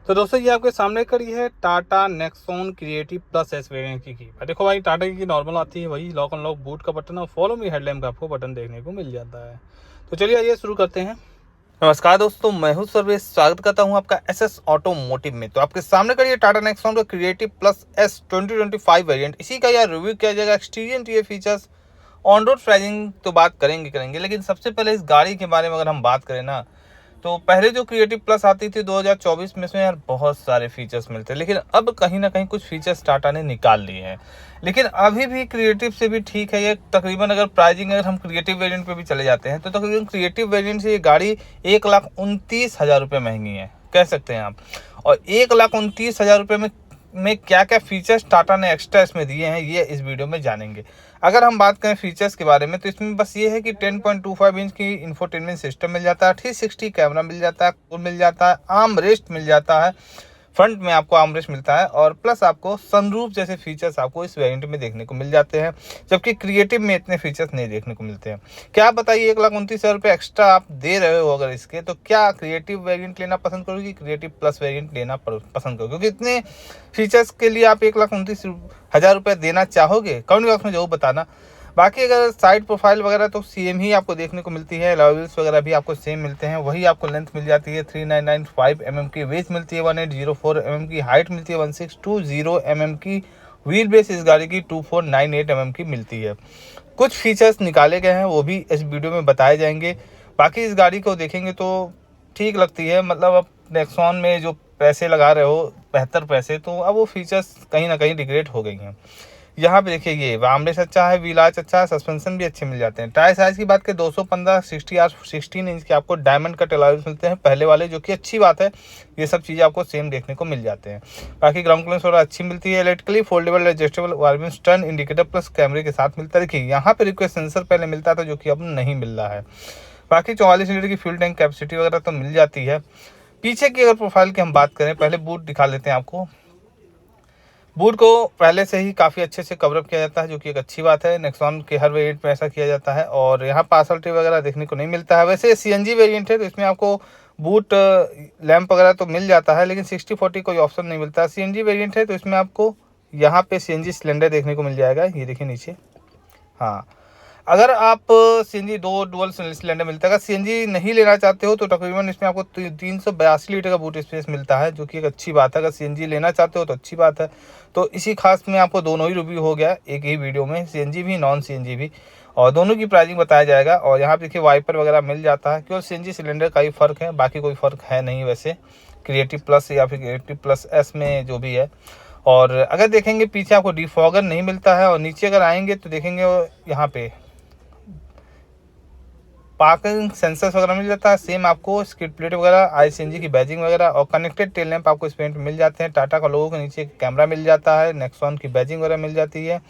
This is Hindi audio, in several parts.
तो दोस्तों ये आपके सामने खड़ी है Tata Nexon creative plus S variant की। देखो भाई, टाटा की नॉर्मल आती है वही लॉक अनलॉक बूट का बटन और फॉलो मी हेडलैम्प का आपको बटन देखने को मिल जाता है। तो चलिए आइए शुरू करते हैं। नमस्कार दोस्तों, मैं हूं सर्वेश, स्वागत करता हूं आपका एसएस ऑटोमोटिव में। तो आपके सामने खड़ी है टाटा नेक्सॉन का क्रिएटिव प्लस एस 2025 वेरिएंट। इसी का यार रिव्यू किया जाएगा, exterior interior features, on road pricing तो बात करेंगे, लेकिन सबसे पहले इस गाड़ी के बारे में अगर हम बात करें ना, तो पहले जो क्रिएटिव प्लस आती थी 2024 में, इसमें यार बहुत सारे फीचर्स मिलते हैं, लेकिन अब कहीं ना कहीं कुछ फीचर्स टाटा ने निकाल लिए हैं। लेकिन अभी भी क्रिएटिव से भी ठीक है ये तकरीबन। अगर प्राइसिंग अगर हम क्रिएटिव वेरिएंट पे भी चले जाते हैं तो तकरीबन क्रिएटिव वेरिएंट से ये गाड़ी 1,29,000 रुपये महंगी है, कह सकते हैं आप। और 1,29,000 रुपये में क्या क्या फीचर्स टाटा ने एक्स्ट्रा इसमें दिए हैं, ये इस वीडियो में जानेंगे। अगर हम बात करें फीचर्स के बारे में, तो इसमें बस ये है कि 10.25 इंच की इंफोटेनमेंट सिस्टम मिल जाता है, 360 कैमरा मिल जाता है, मिल जाता है, आर्म रेस्ट मिल जाता है, फ्रंट में आपको आर्म रेस्ट मिलता है, और प्लस आपको सनरूफ जैसे फीचर्स आपको इस वेरिएंट में देखने को मिल जाते हैं, जबकि क्रिएटिव में इतने फीचर्स नहीं देखने को मिलते हैं। क्या आप बताइए, 1,29,000 रुपये एक्स्ट्रा आप दे रहे हो अगर इसके, तो क्या क्रिएटिव वेरिएंट लेना पसंद करोगे, क्रिएटिव प्लस वेरिएंट लेना पसंद करोगे? क्योंकि इतने फीचर्स के लिए आप 1,29,000 रुपये देना चाहोगे? कमेंट बॉक्स में जरूर बताना। बाकी अगर साइड प्रोफाइल वगैरह तो सेम ही आपको देखने को मिलती है, लॉयल्स वगैरह भी आपको सेम मिलते हैं, वही आपको लेंथ मिल जाती है 3995 mm की, वेथ मिलती है 1804 mm की, हाइट मिलती है 1620 mm की, व्हील बेस इस गाड़ी की 2498 mm की मिलती है। कुछ फीचर्स निकाले गए हैं, वो भी इस वीडियो में बताए जाएंगे। बाकी इस गाड़ी को देखेंगे तो ठीक लगती है, मतलब अब नेक्सॉन में जो पैसे लगा रहे हो 72 पैसे, तो अब वो फीचर्स कहीं ना कहीं रिग्रेट हो गई हैं। यहाँ पे देखिए, ये आर्मरेस्ट अच्छा है, व्हील आर्च अच्छा है, सस्पेंशन भी अच्छे मिल जाते हैं। टायर साइज की बात करें 215 60 16 इंच के आपको डायमंड कट अलॉयज मिलते हैं पहले वाले, जो कि अच्छी बात है। ये सब चीज़ें आपको सेम देखने को मिल जाते हैं। बाकी ग्राउंड क्लियरेंस थोड़ा अच्छी मिलती है। Electrically foldable adjustable warning turn indicator plus कैमरे के साथ मिलता है। देखिए यहाँ पे रिक्वेस्ट सेंसर पहले मिलता था, जो कि अब नहीं मिल रहा है। बाकी 44 लीटर की फ्यूल टैंक कैपेसिटी वगैरह तो मिल जाती है। पीछे की अगर प्रोफाइल की हम बात करें, पहले बूट दिखा लेते हैं आपको। बूट को पहले से ही काफ़ी अच्छे से कवरअप किया जाता है, जो कि एक अच्छी बात है। नेक्सॉन के हर वेरिएंट में ऐसा किया जाता है, और यहाँ पार्सल ट्रे वगैरह देखने को नहीं मिलता है। वैसे सीएनजी वेरिएंट है तो इसमें आपको बूट लैंप वगैरह तो मिल जाता है, लेकिन 60-40 कोई ऑप्शन नहीं मिलता है। सीएनजी वेरिएंट है तो इसमें आपको यहाँ पे सीएनजी सिलेंडर देखने को मिल जाएगा, ये देखिए नीचे। हाँ, अगर आप सीएनजी दो डुअल सिलेंडर मिलता है। अगर सीएनजी नहीं लेना चाहते हो तो तकरीबन इसमें आपको 382 लीटर का बूट स्पेस मिलता है, जो कि एक अच्छी बात है। अगर सीएनजी लेना चाहते हो तो अच्छी बात है। तो इसी खास में आपको दोनों ही रिव्यू हो गया एक ही वीडियो में, सीएनजी भी नॉन सीएनजी भी, और दोनों की प्राइसिंग बताया जाएगा। और यहाँ पे देखिए वाइपर वगैरह मिल जाता है। केवल सीएनजी सिलेंडर का ही फ़र्क है, बाकी कोई फ़र्क है नहीं वैसे क्रिएटिव प्लस या फिर क्रिएटिव प्लस एस में जो भी है। और अगर देखेंगे पीछे आपको डिफॉगर नहीं मिलता है, और नीचे अगर आएंगे तो देखेंगे यहाँ पे पार्किंग सेंसर्स वगैरह मिल जाता है। सेम आपको स्किड प्लेट वगैरह, आईसीएनजी की बैजिंग वगैरह, और कनेक्टेड टेल लैंप आपको इस वेरिएंट में मिल जाते हैं। टाटा का लोगो के नीचे कैमरा मिल जाता है, नेक्सॉन की बैजिंग वगैरह मिल जाती है,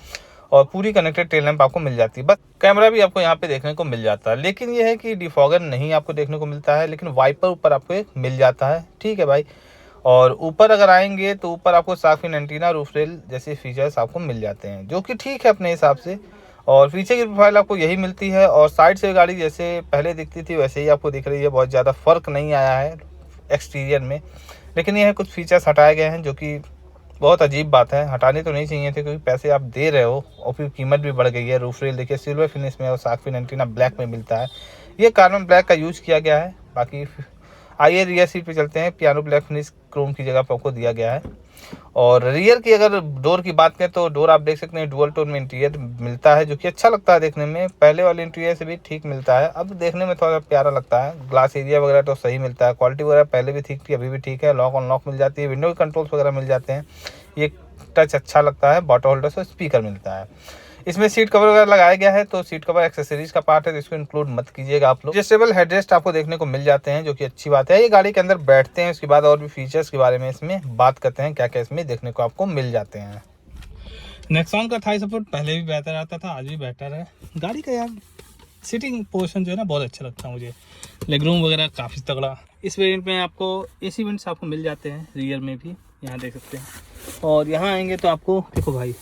और पूरी कनेक्टेड टेल लैंप आपको मिल जाती है। बस कैमरा भी आपको यहाँ पे देखने को मिल जाता है, लेकिन ये है कि डिफॉगर नहीं आपको देखने को मिलता है, लेकिन वाइपर ऊपर आपको एक मिल जाता है, ठीक है भाई। और ऊपर अगर आएंगे तो ऊपर आपको साफिन एंटीना, रूफ रेल जैसे फीचर्स आपको मिल जाते हैं, जो कि ठीक है अपने हिसाब से। और पीछे की प्रोफाइल आपको यही मिलती है, और साइड से गाड़ी जैसे पहले दिखती थी वैसे ही आपको दिख रही है। बहुत ज़्यादा फ़र्क नहीं आया है एक्सटीरियर में, लेकिन यह कुछ फीचर्स हटाए गए हैं, जो कि बहुत अजीब बात है। हटाने तो नहीं चाहिए थे, क्योंकि पैसे आप दे रहे हो और फिर कीमत भी बढ़ गई है। रूफ रेल देखिए सिल्वर फिनिश में, और साफिन एंटीना ब्लैक में मिलता है। ये कार्बन ब्लैक का यूज़ किया गया है। बाकी आइए रियर सीट पे चलते हैं। पियानो ब्लैक फिनिश क्रोम की जगह पर आपको दिया गया है। और रियर की अगर डोर की बात करें तो डोर आप देख सकते हैं डुअल टोन में इंटीरियर मिलता है, जो कि अच्छा लगता है देखने में। पहले वाले इंटीरियर से भी ठीक मिलता है, अब देखने में थोड़ा प्यारा लगता है। ग्लास एरिया वगैरह तो सही मिलता है। क्वालिटी वगैरह पहले भी ठीक थी, अभी भी ठीक है। लॉक अनलॉक मिल जाती है, विंडो के कंट्रोल्स वगैरह मिल जाते हैं। ये टच अच्छा लगता है। बॉटल होल्डर से स्पीकर मिलता है। इसमें सीट कवर वगैरह लगाया गया है, तो सीट कवर एक्सेसरीज का पार्ट है, तो इसको इंक्लूड मत कीजिएगा आप लोग। एडजस्टेबल हेडरेस्ट आपको देखने को मिल जाते हैं, जो कि अच्छी बात है। ये गाड़ी के अंदर बैठते हैं, उसके बाद और भी फीचर्स के बारे में इसमें बात करते हैं, क्या क्या इसमें देखने को आपको मिल जाते हैं। नेक्सॉन का थाई सपोर्ट पहले भी बेहतर आता था, आज भी बेहतर है। गाड़ी का यार सीटिंग पोजीशन जो है ना बहुत अच्छा लगता है मुझे। लेग रूम वगैरह काफ़ी तगड़ा। इस वेरिएंट में आपको एसी वेंट्स आपको मिल जाते हैं, रियर में भी यहाँ देख सकते हैं। और यहाँ आएंगे तो आपको देखो भाई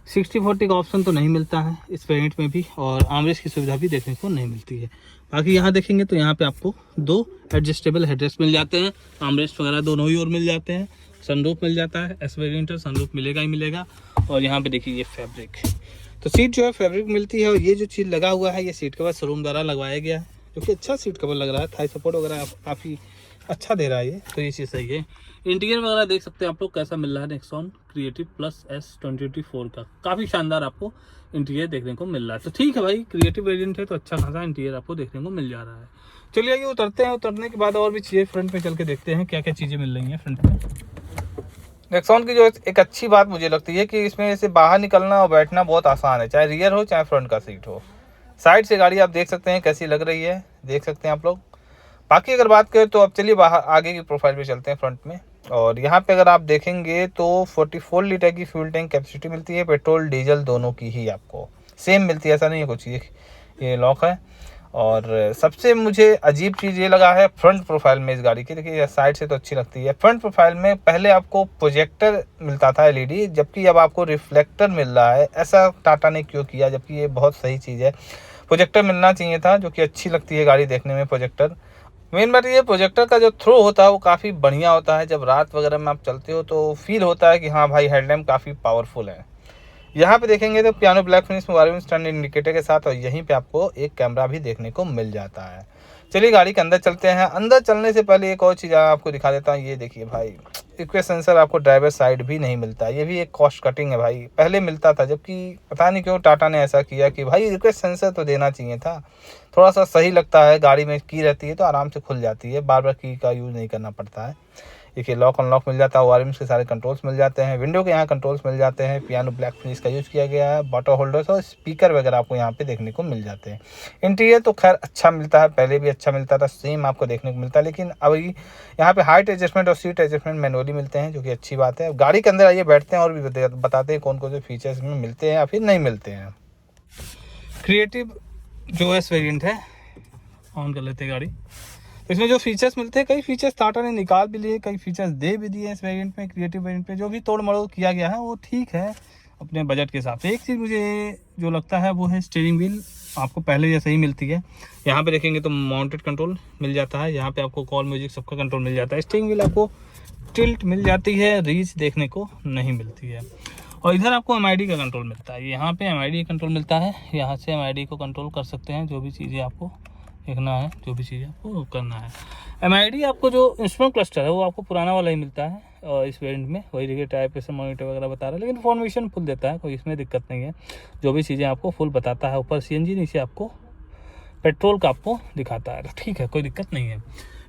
60-40 का ऑप्शन तो नहीं मिलता है इस वेरिएंट में भी, और आर्मरेस्ट की सुविधा भी देखने को नहीं मिलती है। बाकी यहाँ देखेंगे तो यहाँ पे आपको 2 एडजस्टेबल हेडरेस्ट मिल जाते हैं, आर्मरेस्ट वगैरह दोनों ही ओर मिल जाते हैं, सनरूफ मिल जाता है। एस वेरिएंट सनरूफ मिलेगा ही मिलेगा। और यहाँ पे देखिए ये फैब्रिक, तो सीट जो है फैब्रिक मिलती है। और ये जो चीज़ लगा हुआ है ये सीट कवर शोरूम द्वारा लगवाया गया है, जो कि अच्छा सीट कवर लग रहा है। थाई सपोर्ट वगैरह काफ़ी अच्छा दे रहा है ये, तो ये चीज़ सही है। इंटीरियर वगैरह देख सकते हैं आप लोग कैसा मिल रहा है नेक्सॉन क्रिएटिव प्लस S24 का, काफ़ी शानदार आपको इंटीरियर देखने को मिल रहा है। तो ठीक है भाई, क्रिएटिव वेरिएंट है तो अच्छा खासा इंटीरियर आपको देखने को मिल जा रहा है। चलिए आइए उतरते हैं, उतरने के बाद और भी चीज़ें फ्रंट में चल के देखते हैं क्या क्या चीज़ें मिल रही हैं फ्रंट में। नेक्सॉन की जो एक अच्छी बात मुझे लगती है कि इसमें से बाहर निकलना और बैठना बहुत आसान है, चाहे रियर हो चाहे फ्रंट का सीट हो। साइड से गाड़ी आप देख सकते हैं कैसी लग रही है, देख सकते हैं आप लोग। बाकी अगर बात करें तो अब चलिए बाहर आगे की प्रोफाइल पे चलते हैं फ्रंट में। और यहाँ पे अगर आप देखेंगे तो 44 लीटर की फ्यूल टैंक कैपेसिटी मिलती है, पेट्रोल डीजल दोनों की ही आपको सेम मिलती है, ऐसा नहीं है कुछ। ये लॉक है। और सबसे मुझे अजीब चीज़ ये लगा है फ्रंट प्रोफाइल में इस गाड़ी की, देखिए साइड से तो अच्छी लगती है। फ्रंट प्रोफाइल में पहले आपको प्रोजेक्टर मिलता था LED, जबकि अब आपको रिफ्लेक्टर मिल रहा है। ऐसा टाटा ने क्यों किया, जबकि ये बहुत सही चीज़ है। प्रोजेक्टर मिलना चाहिए था, जो कि अच्छी लगती है गाड़ी देखने में प्रोजेक्टर। मेन बात ये प्रोजेक्टर का जो थ्रो होता है वो काफ़ी बढ़िया होता है। जब रात वगैरह में आप चलते हो तो फील होता है कि हाँ भाई हेडलैम्प काफ़ी पावरफुल है। यहाँ पे देखेंगे तो पियानो ब्लैक फिनिश में स्टैंड इंडिकेटर के साथ, और यहीं पे आपको एक कैमरा भी देखने को मिल जाता है। चलिए गाड़ी के अंदर चलते हैं। अंदर चलने से पहले एक और चीज़ आपको दिखा देता हूँ। ये देखिए भाई, रिक्वेस्ट सेंसर आपको ड्राइवर साइड भी नहीं मिलता। ये भी एक कॉस्ट कटिंग है भाई, पहले मिलता था, जबकि पता नहीं क्यों टाटा ने ऐसा किया कि भाई रिक्वेस्ट सेंसर तो देना चाहिए था। थोड़ा सा सही लगता है, गाड़ी में की रहती है तो आराम से खुल जाती है, बार बार की का यूज़ नहीं करना पड़ता है। देखिए लॉक अनलॉक मिल जाता है, ORMs के सारे कंट्रोल्स मिल जाते हैं, विंडो के यहाँ कंट्रोल्स मिल जाते हैं, पियानो ब्लैक फिनिश का यूज़ किया गया है, बॉटल होल्डर्स और स्पीकर वगैरह आपको यहाँ पे देखने को मिल जाते हैं। इंटीरियर तो खैर अच्छा मिलता है, पहले भी अच्छा मिलता था, सेम आपको देखने को मिलता है। लेकिन अभी यहाँ पे हाइट एडजस्टमेंट और सीट एडजस्टमेंट मैनुअली मिलते हैं, जो कि अच्छी बात है। गाड़ी के अंदर आइए बैठते हैं और भी बताते हैं कौन कौन से फीचर्स में मिलते हैं या फिर नहीं मिलते हैं। क्रिएटिव जो S वेरिएंट है, ऑन कर लेते हैं गाड़ी। इसमें जो फीचर्स मिलते हैं, कई फीचर्स टाटा ने निकाल भी लिए, कई फीचर्स दे भी दिए इस वेरिएंट में। क्रिएटिव वेरिएंट पे जो भी तोड़ मड़ोड़ किया गया है वो ठीक है अपने बजट के हिसाब से। एक चीज़ मुझे जो लगता है वो है स्टीयरिंग व्हील आपको पहले जैसे ही मिलती है। यहाँ पे देखेंगे तो माउंटेड कंट्रोल मिल जाता है, यहाँ पे आपको कॉल म्यूजिक सबका कंट्रोल मिल जाता है। स्टीयरिंग व्हील आपको टिल्ट मिल जाती है, रीच देखने को नहीं मिलती है। और इधर आपको MID का कंट्रोल मिलता है, यहाँ पे MID कंट्रोल मिलता है। यहाँ से MID को कंट्रोल कर सकते हैं, जो भी चीज़ें आपको देखना है, जो भी चीज़ें आपको करना है। MID आपको जो इंस्ट्रूमेंट क्लस्टर है वो आपको पुराना वाला ही मिलता है, और इस वेरिएंट में वही देखिए टाइप प्रेशर मॉनिटर वगैरह बता रहा है, लेकिन इन्फॉर्मेशन फुल देता है, कोई इसमें दिक्कत नहीं है। जो भी चीज़ें आपको फुल बताता है, ऊपर CNG नीचे आपको पेट्रोल का आपको दिखाता है, तो ठीक है, कोई दिक्कत नहीं है।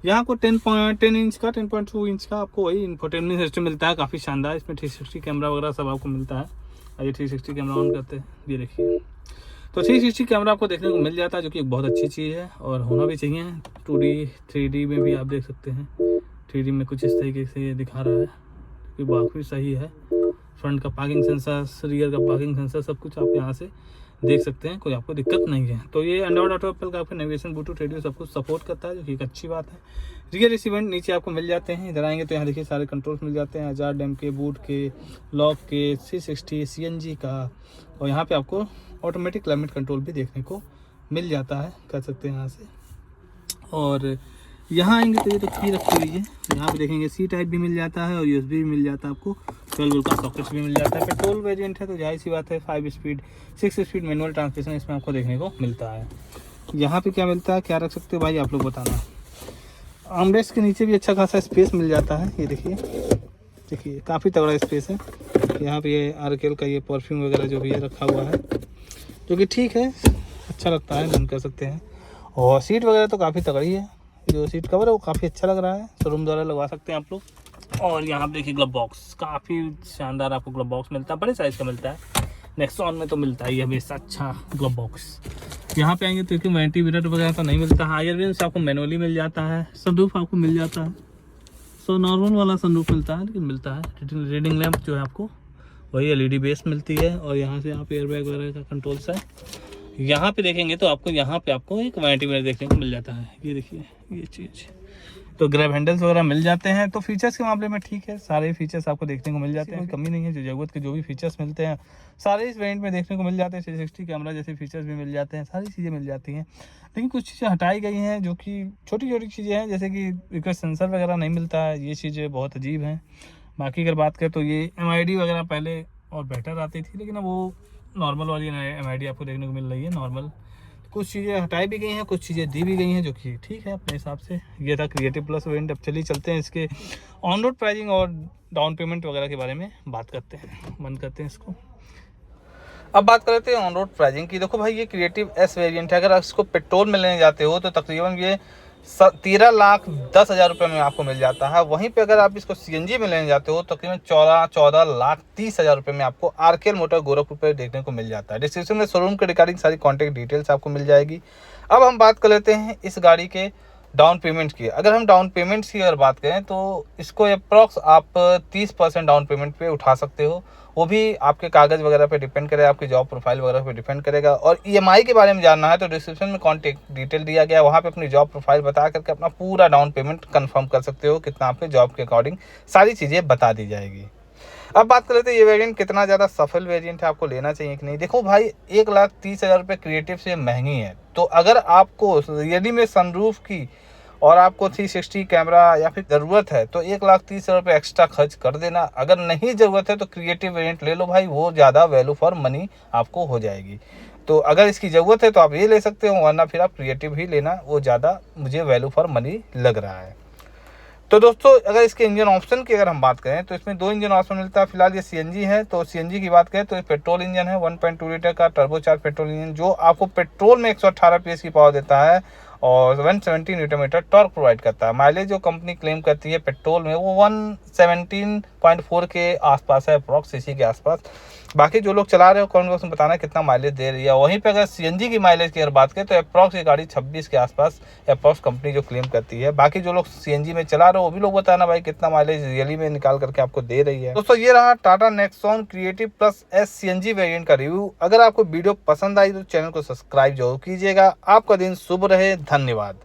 यहाँ को 10 इंच का 10.2 इंच का आपको वही इंफोटेनमेंट सिस्टम मिलता है, काफ़ी शानदार। इसमें 360 कैमरा वगैरह सब आपको मिलता है। आइए 360 कैमरा ऑन करते हैं, ये देखिए। तो 360 कैमरा आपको देखने को मिल जाता है, जो कि एक बहुत अच्छी चीज़ है और होना भी चाहिए। 2D 3D में भी आप देख सकते हैं, 3D में कुछ इस तरीके से ये दिखा रहा है कि काफ़ी सही है। फ्रंट का पार्किंग सेंसर, रियर का पार्किंग सेंसर, सब कुछ आप यहाँ से देख सकते हैं, कोई आपको दिक्कत नहीं है। तो ये एंड्रॉइड ऑटो एप्पल का आपको नेविगेशन, ब्लूटूथ, रेडियो सब कुछ सपोर्ट करता है, जो कि एक अच्छी बात है। रियर रिसीवेंट नीचे आपको मिल जाते हैं। इधर आएंगे तो यहाँ देखिए सारे कंट्रोल्स मिल जाते हैं, 1000 डैम के, बूट के, लॉक के, 360 CNG का, और यहाँ पे आपको ऑटोमेटिक क्लाइमेट कंट्रोल भी देखने को मिल जाता है, कर सकते हैं यहाँ से। और यहाँ आएंगे तो ये तो की रखी हुई है, यहाँ पे देखेंगे C टाइप भी मिल जाता है और USB भी मिल जाता है आपको, 12 वोल्ट का सॉकेट भी मिल जाता है। पेट्रोल वेरिएंट है तो जाहिर सी बात है 5 स्पीड 6 स्पीड मैनुअल ट्रांसमिशन इसमें आपको देखने को मिलता है। यहाँ पे क्या मिलता है, क्या रख सकते हो भाई आप लोग बताना। आर्मरेस्ट के नीचे भी अच्छा खासा स्पेस मिल जाता है, ये देखिए काफ़ी तगड़ा स्पेस है। यहाँ पे ये RKL का ये परफ्यूम वगैरह जो भी है रखा हुआ है, जो कि ठीक है, अच्छा लगता है, बंद कर सकते हैं। और सीट वगैरह तो काफ़ी तगड़ी है, जो सीट कवर है वो काफ़ी अच्छा लग रहा है, शोरूम द्वारा लगवा सकते हैं आप लोग। और यहाँ पे देखिए ग्लब बॉक्स, काफ़ी शानदार आपको ग्लब बॉक्स मिलता है, बड़े साइज़ का मिलता है। नेक्सॉन में तो मिलता ही हमेशा अच्छा ग्लब बॉक्स। यहाँ पे आएंगे तो क्योंकि वारंटी मिरर वगैरह तो नहीं मिलता है। हायर विंग्स आपको मैनुअली मिल जाता है, सनरूफ आपको मिल जाता है, सो नॉर्मल वाला सनरूफ मिलता है, लेकिन मिलता है। रीडिंग लैंप जो है आपको वही LED बेस मिलती है। और यहाँ से आप एयरबैग वगैरह का कंट्रोल्स है। यहाँ पे देखेंगे तो आपको यहाँ पे आपको एक वारंटी मिरर देखने को मिल जाता है, ये देखिए ये चीज़। तो ग्रैब हैंडल्स वगैरह मिल जाते हैं। तो फीचर्स के मामले में ठीक है, सारे फीचर्स आपको देखने को मिल जाते हैं, कोई कमी नहीं है। जो ज़रूरत के जो भी फीचर्स मिलते हैं सारे इस वेरिएंट में देखने को मिल जाते हैं। 360 कैमरा जैसे फीचर्स भी मिल जाते हैं, सारी चीज़ें मिल जाती हैं। लेकिन कुछ चीज़ें हटाई गई हैं जो कि छोटी छोटी चीज़ें हैं, जैसे कि रिक्वेस्ट सेंसर वगैरह नहीं मिलता है, ये चीज़ें बहुत अजीब हैं। बाकी अगर बात करें तो ये MID वगैरह पहले और बेटर आती थी, लेकिन अब वो नॉर्मल वाली MID आपको देखने को मिल रही है नॉर्मल। कुछ चीज़ें हटाई भी गई हैं, कुछ चीज़ें दी भी गई हैं, जो कि ठीक है अपने हिसाब से। ये था क्रिएटिव प्लस वेरिएंट। अब चलिए चलते हैं इसके ऑन रोड प्राइसिंग और डाउन पेमेंट वगैरह के बारे में बात करते हैं। बंद करते हैं इसको। अब बात करते हैं ऑन रोड प्राइसिंग की। देखो भाई, ये क्रिएटिव एस वेरिएंट है। अगर आप इसको पेट्रोल में लेने जाते हो तो तकरीबन ये 13,10,000 रुपये में आपको मिल जाता है। वहीं पे अगर आप इसको CNG में लेने जाते हो तो तकरीबन 14,30,000 रुपये में आपको RKL मोटर गोरखपुर पे देखने को मिल जाता है। डिस्क्रिप्शन में शोरूम के रिगार्डिंग सारी कॉन्टैक्ट डिटेल्स आपको मिल जाएगी। अब हम बात कर लेते हैं इस गाड़ी के डाउन पेमेंट की। अगर हम डाउन पेमेंट्स की अगर बात करें तो इसको अप्रॉक्स आप 30% डाउन पेमेंट पे उठा सकते हो। वो भी आपके कागज़ वगैरह पे डिपेंड करेगा, आपकी जॉब प्रोफाइल वगैरह पे डिपेंड करेगा। और EMI के बारे में जानना है तो डिस्क्रिप्शन में कॉन्टैक्ट डिटेल दिया गया है, वहाँ पे अपनी जॉब प्रोफाइल बता करके अपना पूरा डाउन पेमेंट कंफर्म कर सकते हो, कितना आपके जॉब के अकॉर्डिंग सारी चीज़ें बता दी जाएगी। अब बात कर लेते हैं ये वेरिएंट कितना ज़्यादा सफल वेरिएंट है, आपको लेना चाहिए कि नहीं। देखो भाई, 1,30,000 रुपये क्रिएटिव से महंगी है। तो अगर आपको यदि में सनरूफ की और आपको 360 कैमरा या फिर ज़रूरत है तो 1,30,000 रुपये एक्स्ट्रा खर्च कर देना। अगर नहीं ज़रूरत है तो क्रिएटिव वेरिएंट ले लो भाई, वो ज़्यादा वैल्यू फॉर मनी आपको हो जाएगी। तो अगर इसकी ज़रूरत है तो आप ये ले सकते हो, वरना फिर आप क्रिएटिव ही लेना, वो ज़्यादा मुझे वैल्यू फॉर मनी लग रहा है। तो दोस्तों, अगर इसके इंजन ऑप्शन की अगर हम बात करें तो इसमें 2 इंजन ऑप्शन मिलता है। फिलहाल ये CNG है। तो CNG की बात करें तो ये पेट्रोल इंजन है, 1.2 लीटर का टर्बोचार्ज पेट्रोल इंजन, जो आपको पेट्रोल में 118 PS की पावर देता है और 170 न्यूटन मीटर टॉर्क प्रोवाइड करता है। माइलेज जो कंपनी क्लेम करती है पेट्रोल में वो 117.4 के आसपास है, अप्रॉक्स इसी के आसपास। बाकी जो लोग चला रहे हो कमेंट बॉक्स में बताना कितना माइलेज दे रही है। वहीं पे अगर CNG की माइलेज की अगर बात करें तो अप्रॉक्स ये गाड़ी 26 के आसपास अप्रॉक्स कंपनी जो क्लेम करती है। बाकी जो लोग CNG में चला रहे हो वो भी लोग बताना भाई कितना माइलेज रियली में निकाल करके आपको दे रही है। दोस्तों, ये रहा Tata Nexon creative plus S CNG variant का रिव्यू। अगर आपको वीडियो पसंद आई तो चैनल को सब्सक्राइब जरूर कीजिएगा। आपका दिन शुभ रहे। धन्यवाद।